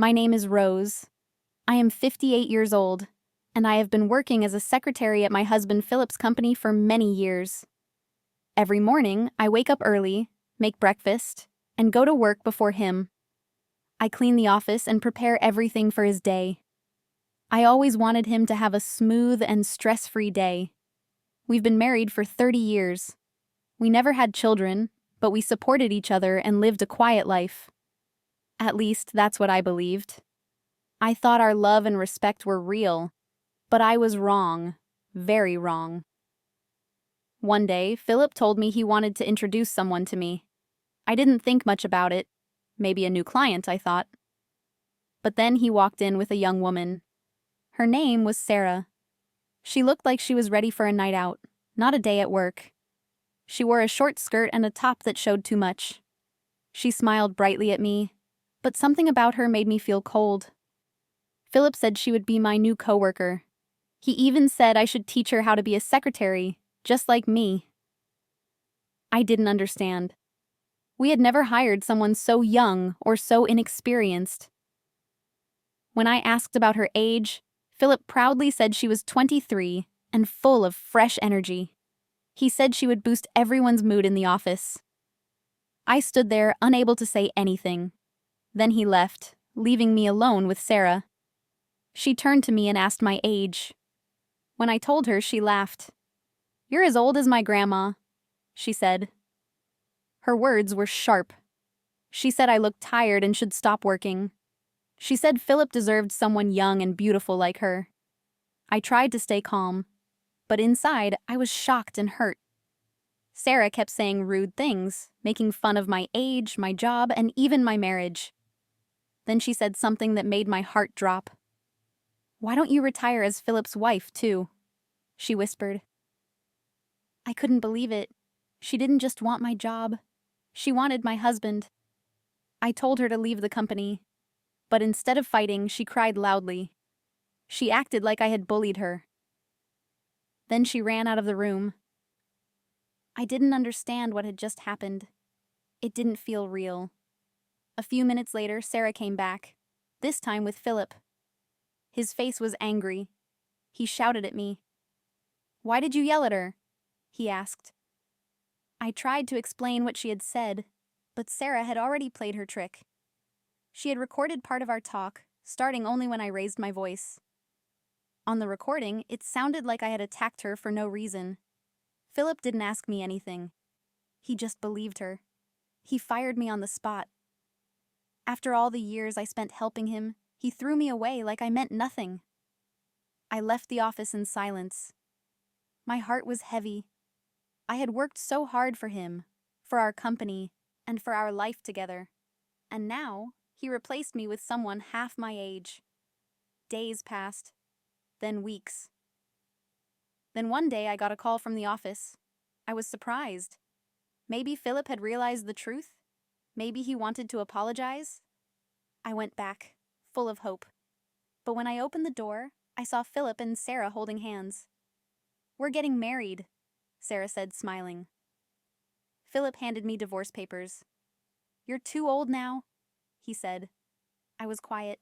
My name is Rose. I am 58 years old, and I have been working as a secretary at my husband Philip's company for many years. Every morning, I wake up early, make breakfast, and go to work before him. I clean the office and prepare everything for his day. I always wanted him to have a smooth and stress-free day. We've been married for 30 years. We never had children, but we supported each other and lived a quiet life. At least, that's what I believed. I thought our love and respect were real, but I was wrong, very wrong. One day, Philip told me he wanted to introduce someone to me. I didn't think much about it. Maybe a new client, I thought. But then he walked in with a young woman. Her name was Sarah. She looked like she was ready for a night out, not a day at work. She wore a short skirt and a top that showed too much. She smiled brightly at me, but something about her made me feel cold. Philip said she would be my new coworker. He even said I should teach her how to be a secretary, just like me. I didn't understand. We had never hired someone so young or so inexperienced. When I asked about her age, Philip proudly said she was 23 and full of fresh energy. He said she would boost everyone's mood in the office. I stood there, unable to say anything. Then he left, leaving me alone with Sarah. She turned to me and asked my age. When I told her, she laughed. "You're as old as my grandma," she said. Her words were sharp. She said I looked tired and should stop working. She said Philip deserved someone young and beautiful like her. I tried to stay calm, but inside I was shocked and hurt. Sarah kept saying rude things, making fun of my age, my job, and even my marriage. Then she said something that made my heart drop. "Why don't you retire as Philip's wife, too?" she whispered. I couldn't believe it. She didn't just want my job. She wanted my husband. I told her to leave the company, but instead of fighting, she cried loudly. She acted like I had bullied her. Then she ran out of the room. I didn't understand what had just happened. It didn't feel real. A few minutes later, Sarah came back, this time with Philip. His face was angry. He shouted at me. "Why did you yell at her?" he asked. I tried to explain what she had said, but Sarah had already played her trick. She had recorded part of our talk, starting only when I raised my voice. On the recording, it sounded like I had attacked her for no reason. Philip didn't ask me anything. He just believed her. He fired me on the spot. After all the years I spent helping him, he threw me away like I meant nothing. I left the office in silence. My heart was heavy. I had worked so hard for him, for our company, and for our life together. And now, he replaced me with someone half my age. Days passed, then weeks. Then one day I got a call from the office. I was surprised. Maybe Philip had realized the truth? Maybe he wanted to apologize? I went back, full of hope. But when I opened the door, I saw Philip and Sarah holding hands. "We're getting married," Sarah said, smiling. Philip handed me divorce papers. "You're too old now," he said. I was quiet.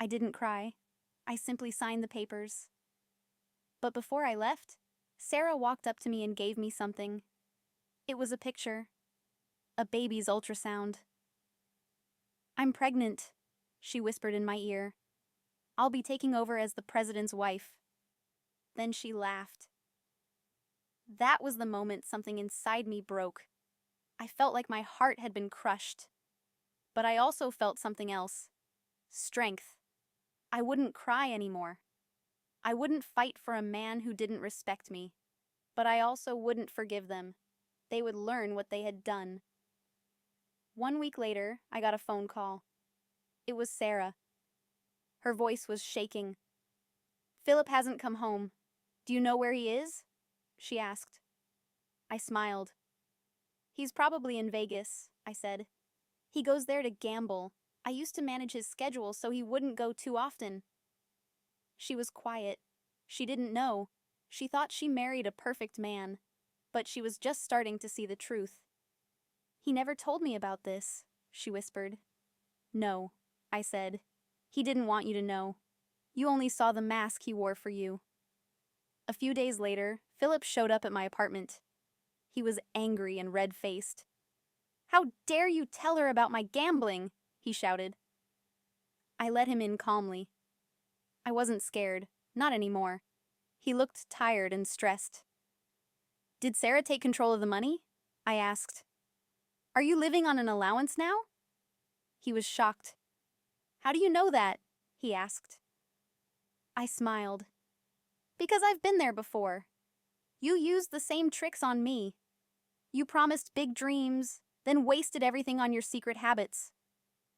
I didn't cry. I simply signed the papers. But before I left, Sarah walked up to me and gave me something. It was a picture. A baby's ultrasound. "I'm pregnant," she whispered in my ear. "I'll be taking over as the president's wife." Then she laughed. That was the moment something inside me broke. I felt like my heart had been crushed. But I also felt something else. Strength. I wouldn't cry anymore. I wouldn't fight for a man who didn't respect me. But I also wouldn't forgive them. They would learn what they had done. 1 week later, I got a phone call. It was Sarah. Her voice was shaking. "Philip hasn't come home. Do you know where he is?" she asked. I smiled. "He's probably in Vegas," I said. "He goes there to gamble. I used to manage his schedule so he wouldn't go too often." She was quiet. She didn't know. She thought she married a perfect man, but she was just starting to see the truth. "He never told me about this," she whispered. "No," I said. He didn't want you to know. You only saw the mask he wore for you. A few days later, Philip showed up at my apartment. He was angry and red-faced. "How dare you tell her about my gambling?" he shouted. I let him in calmly. I wasn't scared, not anymore. He looked tired and stressed. "Did Sarah take control of the money?" I asked. "Are you living on an allowance now?" He was shocked. "How do you know that?" he asked. I smiled. "Because I've been there before. You used the same tricks on me. You promised big dreams, then wasted everything on your secret habits.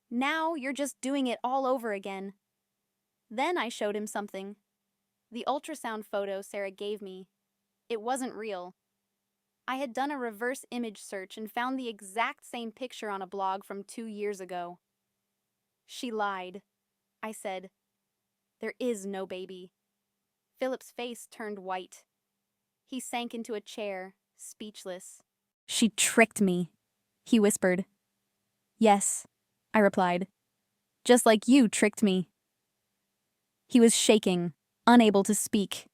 Now you're just doing it all over again." Then I showed him something. The ultrasound photo Sarah gave me. It wasn't real. I had done a reverse image search and found the exact same picture on a blog from 2 years ago. "She lied," I said. "There is no baby." Philip's face turned white. He sank into a chair, speechless. "She tricked me," he whispered. "Yes," I replied. "Just like you tricked me." He was shaking, unable to speak.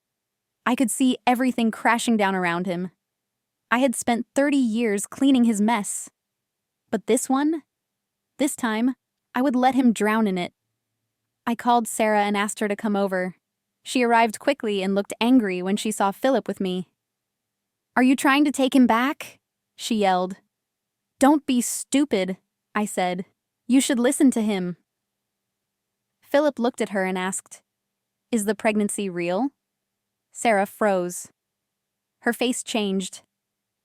I could see everything crashing down around him. I had spent 30 years cleaning his mess. But this time, I would let him drown in it. I called Sarah and asked her to come over. She arrived quickly and looked angry when she saw Philip with me. "Are you trying to take him back?" she yelled. "Don't be stupid," I said. "You should listen to him." Philip looked at her and asked, "Is the pregnancy real?" Sarah froze. Her face changed.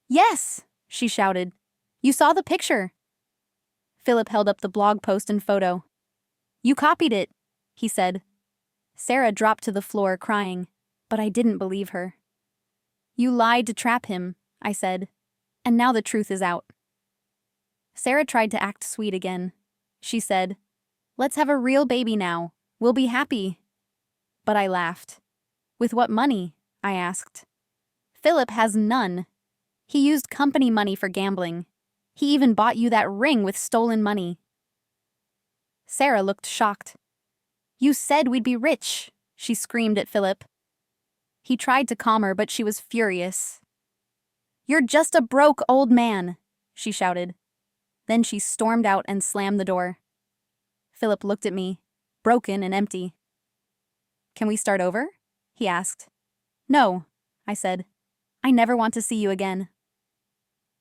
"Yes," she shouted. "You saw the picture." Philip held up the blog post and photo. "You copied it," he said. Sarah dropped to the floor crying, but I didn't believe her. "You lied to trap him," I said, "and now the truth is out." Sarah tried to act sweet again. She said, "Let's have a real baby now. We'll be happy." But I laughed. "With what money?" I asked. "Philip has none. He used company money for gambling. He even bought you that ring with stolen money." Sarah looked shocked. "You said we'd be rich," she screamed at Philip. He tried to calm her, but she was furious. "You're just a broke old man," she shouted. Then she stormed out and slammed the door. Philip looked at me, broken and empty. "Can we start over?" he asked. "No," I said. "I never want to see you again."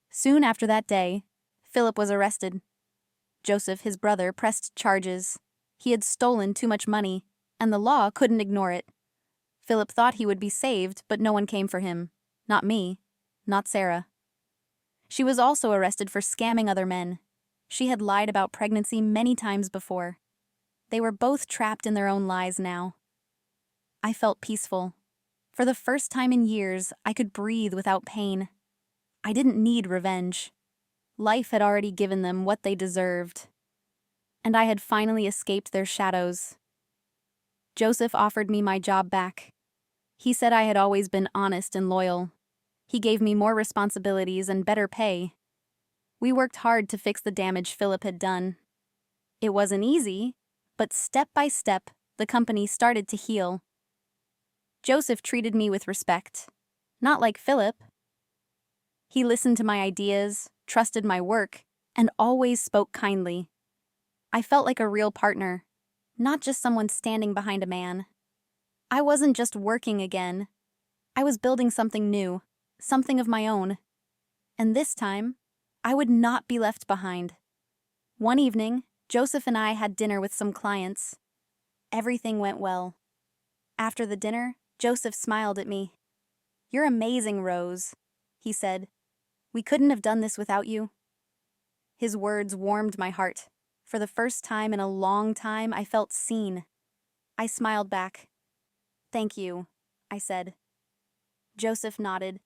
Soon after that day, Philip was arrested. Joseph, his brother, pressed charges. He had stolen too much money, and the law couldn't ignore it. Philip thought he would be saved, but no one came for him. Not me. Not Sarah. She was also arrested for scamming other men. She had lied about pregnancy many times before. They were both trapped in their own lies now. I felt peaceful. For the first time in years, I could breathe without pain. I didn't need revenge. Life had already given them what they deserved. And I had finally escaped their shadows. Joseph offered me my job back. He said I had always been honest and loyal. He gave me more responsibilities and better pay. We worked hard to fix the damage Philip had done. It wasn't easy, but step by step, the company started to heal. Joseph treated me with respect, not like Philip. He listened to my ideas, trusted my work, and always spoke kindly. I felt like a real partner, not just someone standing behind a man. I wasn't just working again. I was building something new, something of my own. And this time, I would not be left behind. One evening, Joseph and I had dinner with some clients. Everything went well. After the dinner, Joseph smiled at me. "You're amazing, Rose," he said. "We couldn't have done this without you." His words warmed my heart. For the first time in a long time, I felt seen. I smiled back. "Thank you," I said. Joseph nodded.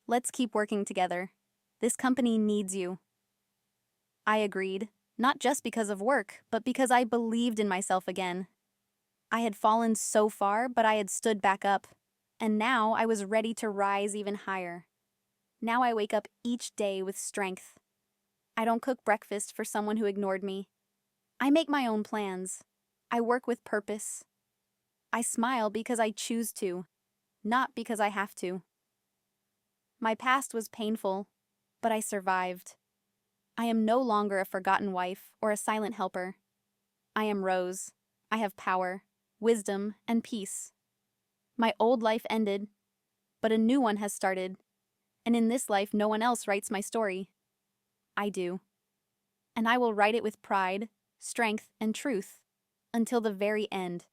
"Let's keep working together. This company needs you." I agreed, not just because of work, but because I believed in myself again. I had fallen so far, but I had stood back up, and now I was ready to rise even higher. Now I wake up each day with strength. I don't cook breakfast for someone who ignored me. I make my own plans. I work with purpose. I smile because I choose to, not because I have to. My past was painful, but I survived. I am no longer a forgotten wife or a silent helper. I am Rose. I have power, wisdom, and peace. My old life ended, but a new one has started, and in this life no one else writes my story. I do. And I will write it with pride, strength, and truth, until the very end.